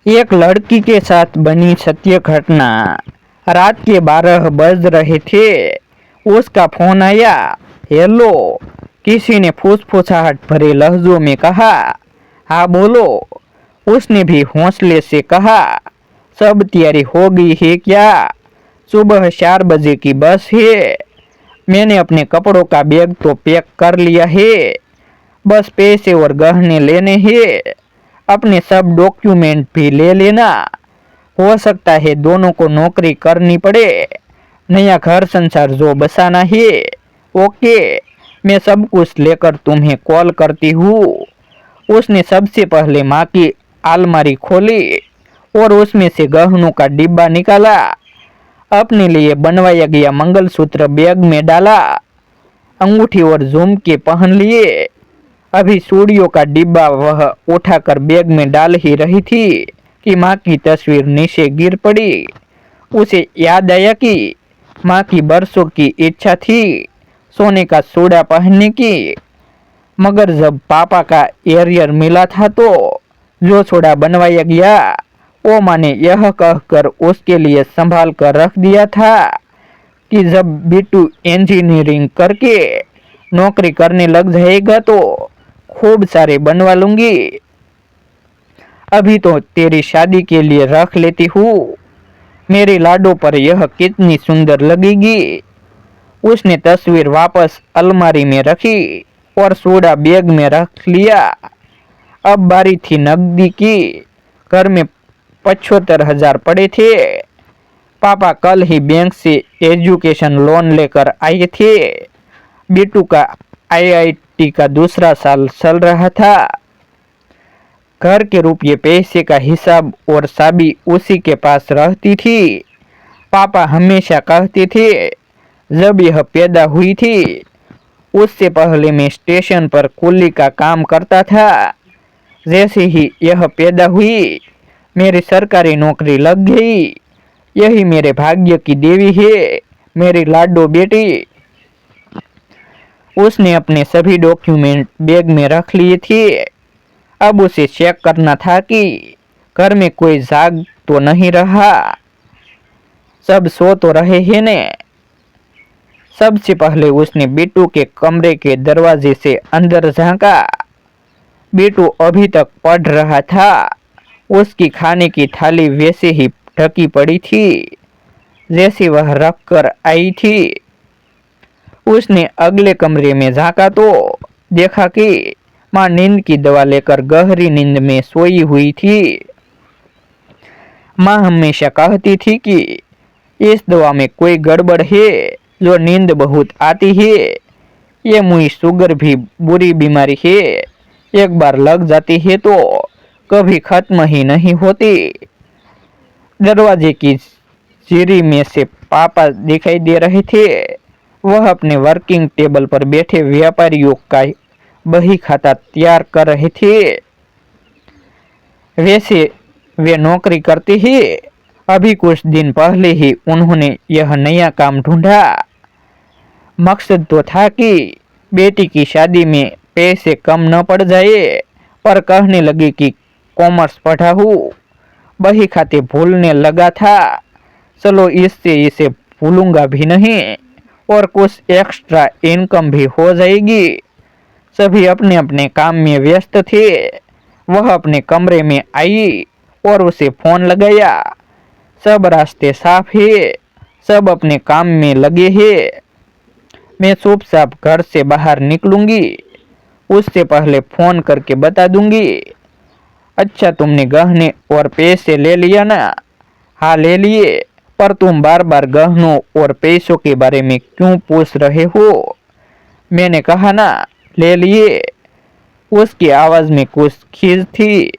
एक लड़की के साथ बनी सत्य घटना। रात के 12 बज रहे थे। उसका फोन आया। हेलो, किसी ने फुसफुसाहट भरे लहजों में कहा। हाँ बोलो, उसने भी हौसले से कहा। सब तैयारी हो गई है क्या? सुबह 4 बजे की बस है। मैंने अपने कपड़ों का बैग तो पैक कर लिया है, बस पैसे और गहने लेने हैं। अपने सब डॉक्यूमेंट भी ले लेना। हो सकता है दोनों को नौकरी करनी पड़े। नया घर संसार जो बसाना है। ओके, मैं सब कुछ लेकर तुम्हें कॉल करती हूँ। उसने सबसे पहले माँ की अलमारी खोली और उसमें से गहनों का डिब्बा निकाला। अपने लिए बनवाया गया मंगलसूत्र बैग में डाला। अंगूठी और झुमके पहन लिए। अभी चूड़ियों का डिब्बा वह उठाकर बैग में डाल ही रही थी कि माँ की तस्वीर नीचे गिर पड़ी। उसे याद आया कि माँ की बरसों की इच्छा थी सोने का चूड़ा पहनने की, मगर जब पापा का एरियर मिला था तो जो चूड़ा बनवाया गया वो माँ ने यह कहकर उसके लिए संभाल कर रख दिया था कि जब बिट्टू इंजीनियरिंग करके नौकरी करने लग जाएगा तो खूब सारे बनवा लूंगी। अभी तो तेरी शादी के लिए रख लेती हूँ। मेरे लाडो पर यह कितनी सुंदर लगेगी। उसने तस्वीर वापस अलमारी में रखी और सोडा बैग में रख लिया। अब बारी थी नकदी की। घर में 75,000 पड़े थे। पापा कल ही बैंक से एजुकेशन लोन लेकर आए थे। बिट्टू का आईआईटी का दूसरा साल चल रहा था। घर के रुपये पैसे का हिसाब और चाबी उसी के पास रहती थी। पापा हमेशा कहते थे जब यह पैदा हुई थी उससे पहले मैं स्टेशन पर कुल्ली का काम करता था। जैसे ही यह पैदा हुई मेरी सरकारी नौकरी लग गई। यही मेरे भाग्य की देवी है, मेरी लाडो बेटी। उसने अपने सभी डॉक्यूमेंट बैग में रख लिए थे। अब उसे चेक करना था कि घर में कोई जाग तो नहीं रहा। सब सो तो रहे हैं ने। सबसे पहले उसने बिट्टू के कमरे के दरवाजे से अंदर झांका। बिट्टू अभी तक पढ़ रहा था। उसकी खाने की थाली वैसे ही ढकी पड़ी थी जैसे वह रख कर आई थी। उसने अगले कमरे में झांका तो देखा कि माँ नींद की दवा लेकर गहरी नींद में सोई हुई थी। माँ हमेशा कहती थी कि इस दवा में कोई गड़बड़ है, जो नींद बहुत आती है। ये मुझे शुगर भी बुरी बीमारी है, एक बार लग जाती है तो कभी खत्म ही नहीं होती। दरवाजे की सीढ़ी में से पापा दिखाई दे रहे थे। वह अपने वर्किंग टेबल पर बैठे व्यापारियों का बही खाता तैयार कर रहे थे। वैसे वे नौकरी करते ही अभी कुछ दिन पहले ही उन्होंने यह नया काम ढूंढा। मकसद तो था कि बेटी की शादी में पैसे कम न पड़ जाए, पर कहने लगे कि कॉमर्स पढ़ा हूँ। बही खाते भूलने लगा था। चलो इससे इसे भूलूंगा भी नहीं और कुछ एक्स्ट्रा इनकम भी हो जाएगी। सभी अपने अपने काम में व्यस्त थे। वह अपने कमरे में आई और उसे फोन लगाया। सब रास्ते साफ है, सब अपने काम में लगे हैं। मैं चुपचाप घर से बाहर निकलूंगी, उससे पहले फोन करके बता दूंगी। अच्छा, तुमने गहने और पैसे ले लिया ना? हाँ ले लिए, पर तुम बार बार गहनों और पैसों के बारे में क्यों पूछ रहे हो? मैंने कहा ना ले लिए। उसकी आवाज में कुछ खींच थी।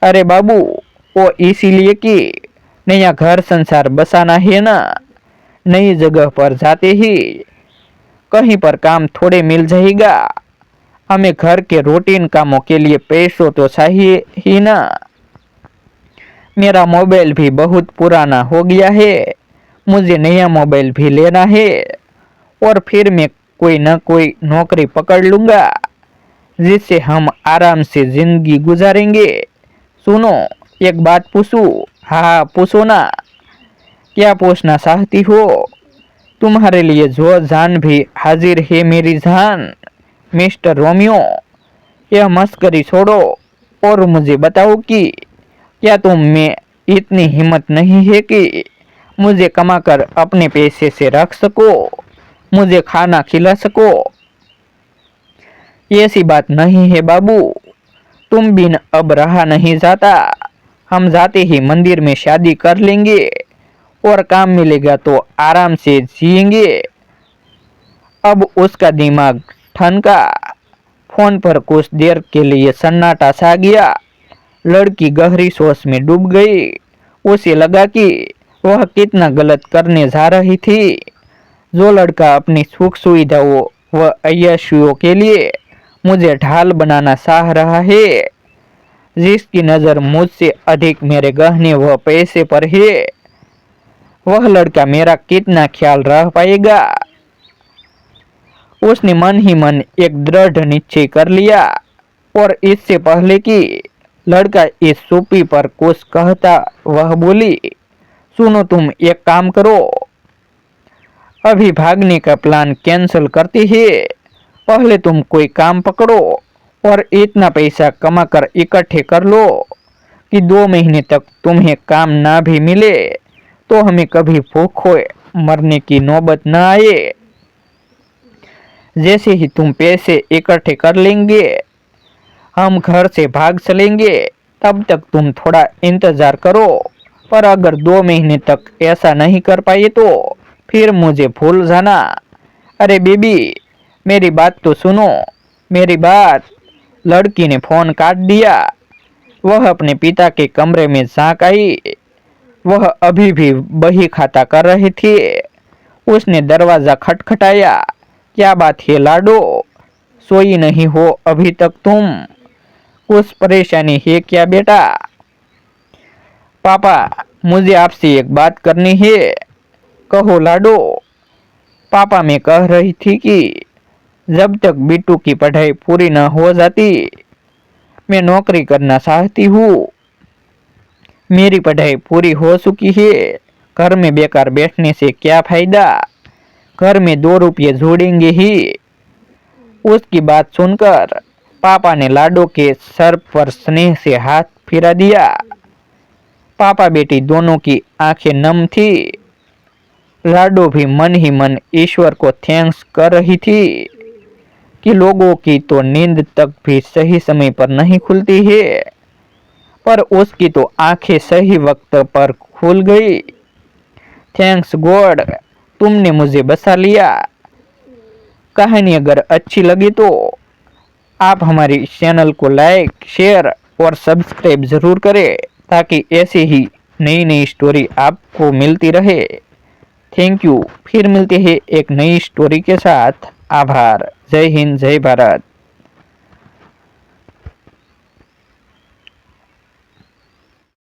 अरे बाबू, वो इसीलिए कि नया घर संसार बसाना है ना। नई जगह पर जाते ही कहीं पर काम थोड़े मिल जाएगा। हमें घर के रूटीन कामों के लिए पैसों तो चाहिए ही ना। मेरा मोबाइल भी बहुत पुराना हो गया है, मुझे नया मोबाइल भी लेना है और फिर मैं कोई न कोई नौकरी पकड़ लूंगा जिससे हम आराम से जिंदगी गुजारेंगे। सुनो, एक बात पूछूं? हाँ पूछो ना। क्या पूछना चाहती हो? तुम्हारे लिए जो जान भी हाजिर है मेरी जान। मिस्टर रोमियो, यह मस्करी छोड़ो और मुझे बताओ कि क्या तुम में इतनी हिम्मत नहीं है कि मुझे कमाकर अपने पैसे से रख सको, मुझे खाना खिला सको? ऐसी बात नहीं है बाबू, तुम बिन अब रहा नहीं जाता। हम जाते ही मंदिर में शादी कर लेंगे और काम मिलेगा तो आराम से जिएंगे। अब उसका दिमाग ठनका। फोन पर कुछ देर के लिए सन्नाटा छा गया। लड़की गहरी सोच में डूब गई। उसे लगा कि वह कितना गलत करने जा रही थी। जो लड़का अपनी सुख सुविधाओं व अय्याशियों के लिए मुझे ढाल बनाना चाह रहा है, जिसकी नज़र मुझसे अधिक मेरे गहने व पैसे पर है, वह लड़का मेरा कितना ख्याल रख पाएगा? उसने मन ही मन एक दृढ़ निश्चय कर लिया और इससे पहले कि लड़का इस सूपी पर कुछ कहता, वह बोली, सुनो तुम एक काम करो, अभी भागने का प्लान कैंसिल करती है। पहले तुम कोई काम पकड़ो और इतना पैसा कमा कर इकट्ठे कर लो कि 2 महीने तक तुम्हें काम ना भी मिले तो हमें कभी भूखे मरने की नौबत न आए। जैसे ही तुम पैसे इकट्ठे कर लेंगे हम घर से भाग चलेंगे। तब तक तुम थोड़ा इंतजार करो, पर अगर 2 महीने तक ऐसा नहीं कर पाए तो फिर मुझे भूल जाना। अरे बेबी, मेरी बात तो सुनो, मेरी बात। लड़की ने फोन काट दिया। वह अपने पिता के कमरे में झांक आई। वह अभी भी बही खाता कर रही थी। उसने दरवाजा खटखटाया। क्या बात है लाडो, सोई नहीं हो अभी तक तुम? कुछ परेशानी है क्या बेटा? पापा, मुझे आपसे एक बात करनी है। कहो लाडो। पापा, मैं कह रही थी कि जब तक बिट्टू की पढ़ाई पूरी न हो जाती मैं नौकरी करना चाहती हूँ। मेरी पढ़ाई पूरी हो चुकी है। घर में बेकार बैठने से क्या फायदा? घर में 2 रुपये जोड़ेंगे ही। उसकी बात सुनकर पापा ने लाडो के सर पर स्नेह से हाथ फिरा दिया। पापा बेटी दोनों की आंखें नम थी। लाडो भी मन ही मन ईश्वर को थैंक्स कर रही थी कि लोगों की तो नींद तक भी सही समय पर नहीं खुलती है, पर उसकी तो आंखें सही वक्त पर खुल गई। थैंक्स गॉड, तुमने मुझे बचा लिया। कहानी अगर अच्छी लगी तो आप हमारी चैनल को लाइक, शेयर और सब्सक्राइब जरूर करें ताकि ऐसे ही नई नई स्टोरी आपको मिलती रहे। Thank you. फिर मिलते हैं एक नई स्टोरी के साथ। आभार। जय हिंद, जय भारत।